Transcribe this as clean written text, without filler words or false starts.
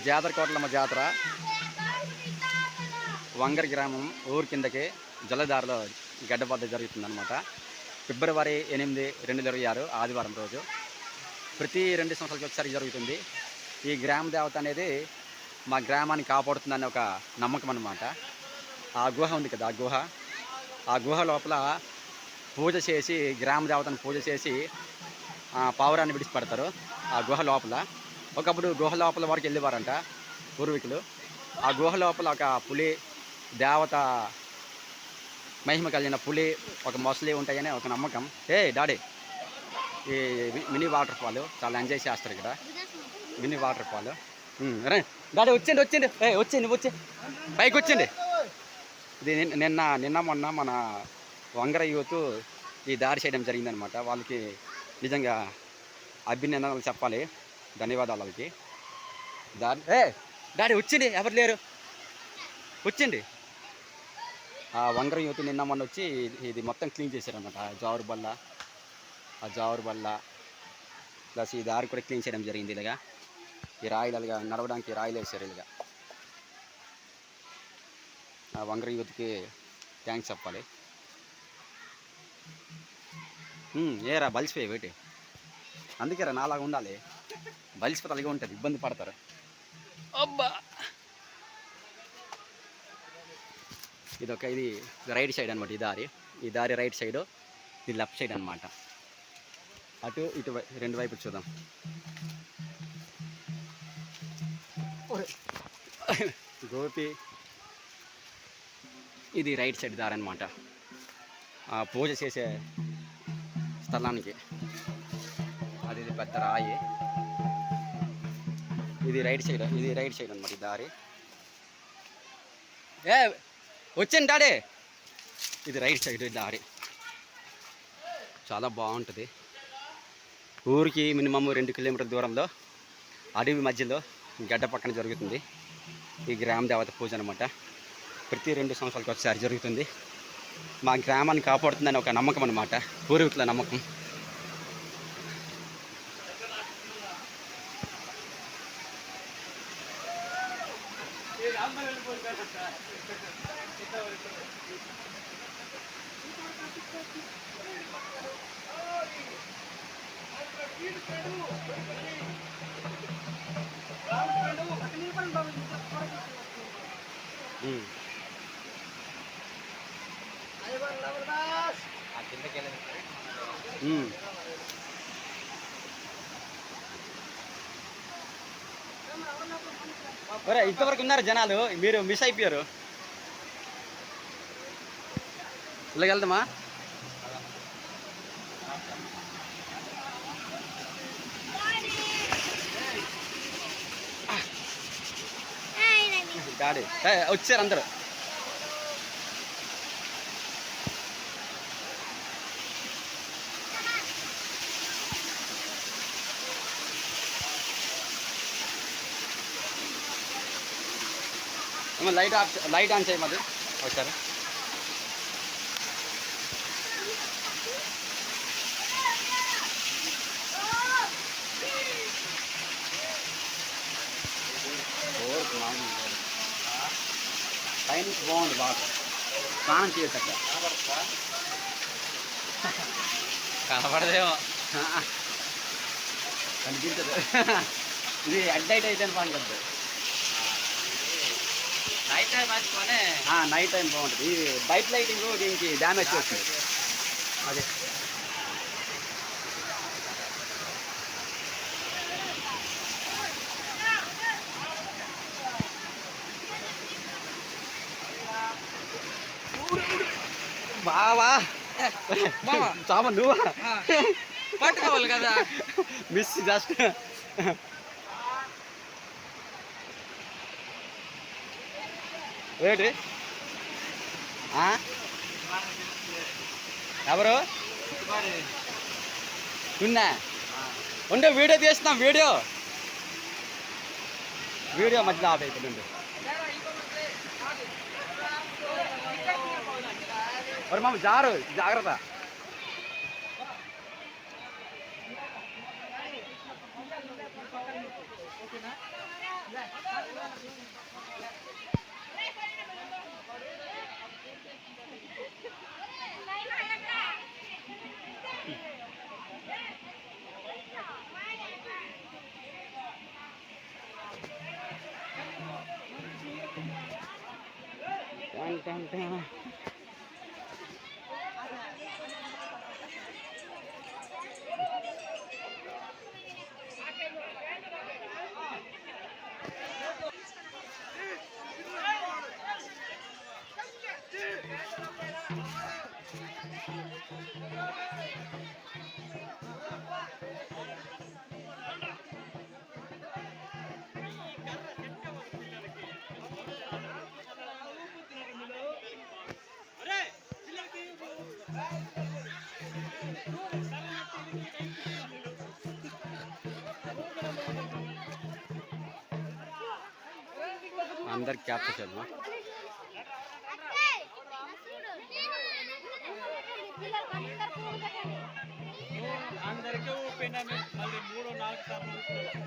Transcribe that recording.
జాతర కోటలమ్మ జాతర వంగర గ్రామం ఊరు కిందకి జలదారిలో గడ్డబద్ద జరుగుతుందన్నమాట. ఫిబ్రవరి 8, 2026 ఆదివారం రోజు. ప్రతి 2 సంవత్సరాలకి ఒకసారి జరుగుతుంది. ఈ గ్రామ దేవత అనేది మా గ్రామాన్ని కాపాడుతుందని ఒక నమ్మకం అన్నమాట. ఆ గుహ ఉంది కదా, ఆ గుహ లోపల పూజ చేసి, గ్రామ దేవతను పూజ చేసి పావురాన్ని విడిచిపెడతారు ఆ గుహ లోపల. ఒకప్పుడు గుహ లోపల వరకు వెళ్ళేవారంట పూర్వీకులు. ఆ గుహ లోపల ఒక పులి దేవత మహిమ కలిగిన పులి, ఒక మొసలి ఉంటాయని ఒక నమ్మకం. డాడీ, ఈ మినీ వాటర్ ఫాల్ చాలా ఎంజాయ్ చేస్తారు ఇక్కడ. మినీ వాటర్ ఫాల్ రే డాడీ, వచ్చిండి వచ్చి పైకి వచ్చిండి. ఇది నిన్న మొన్న మన వంగర యూత్ ఈ దారి చేయడం జరిగిందనమాట. వాళ్ళకి నిజంగా అభినందనలు చెప్పాలి, ధన్యవాదాలు వాళ్ళకి. డాడీ వచ్చింది, ఎవరు లేరు, వచ్చింది. ఆ వంగర యూత్ నిన్న మొన్న వచ్చి ఇది మొత్తం క్లీన్ చేశారనమాట. ఆ జావురు బల్ల ప్లస్ ఈ దారి కూడా క్లీన్ చేయడం జరిగింది. ఇలాగా ఈ రాయిలు అలాగా నడవడానికి రాయిలు వేసారు. ఇలాగా ఆ వంగర యూత్కి థ్యాంక్స్ చెప్పాలి. ఏరా బలిసిపోయి వేటి, అందుకేరా నాలాగా ఉండాలి. బలిసిపోతే అలాగే ఉంటుంది, ఇబ్బంది పడతారు. అబ్బా, ఇది రైట్ సైడ్ అనమాట. ఈ దారి రైట్ సైడ్, ఇది లెఫ్ట్ సైడ్ అనమాట. అటు ఇటు 2 వైపులు చూద్దాం. గోపి, ఇది రైట్ సైడ్ దారి అనమాట. పూజ చేసే స్థలానికి అది పెద్ద రాయి. ఇది రైట్ సైడ్ అనమాట ఈ దారి. వచ్చాను డాడీ, ఇది రైట్ సైడ్ దారి. చాలా బాగుంటుంది. ఊరికి మినిమమ్ 2 కిలోమీటర్ల దూరంలో అడవి మధ్యలో గడ్డ పక్కన జరుగుతుంది ఈ గ్రామ దేవత పూజ అనమాట. ప్రతి 2 సంవత్సరాలకు ఒకసారి జరుగుతుంది. మా గ్రామాన్ని కాపాడుతుందని ఒక నమ్మకం అనమాట, పూర్వీకుల నమ్మకం. ఇంతవరకు ఉన్నారు జనాలు, మీరు మిస్ అయిపోయారు. ఇలాగ వెళ్దామా? డాడీ వచ్చారు అందరూ. లైట్ ఆన్ చేయమది ఒకసారి. టైం బాగుంది, బాగా స్నానం చేయొచ్చు అక్కడ. కనపడదేమో, కనిపించదు. ఇది అడ్డైట్ అయితే పని కదా. నైట్ టైం బాగుంటుంది. ఈ బైక్ లైటింగ్ దీనికి డ్యామేజ్ వస్తుంది. అదే బావా చామ నువ్వా పట్టుకోవాలి కదా, మిస్ జస్ట్. ఏంటి ఎవరు ఉన్నా ఉండే వీడియో తీస్తున్నాం. వీడియో మధ్యలో ఆపైతుండే. మరి మామ జాగ్రత్త. Dun, dun, dun. అందరికి క్యాప్ చేశారు. అందరికీ ఊపిన మళ్ళీ 3-4 సార్లు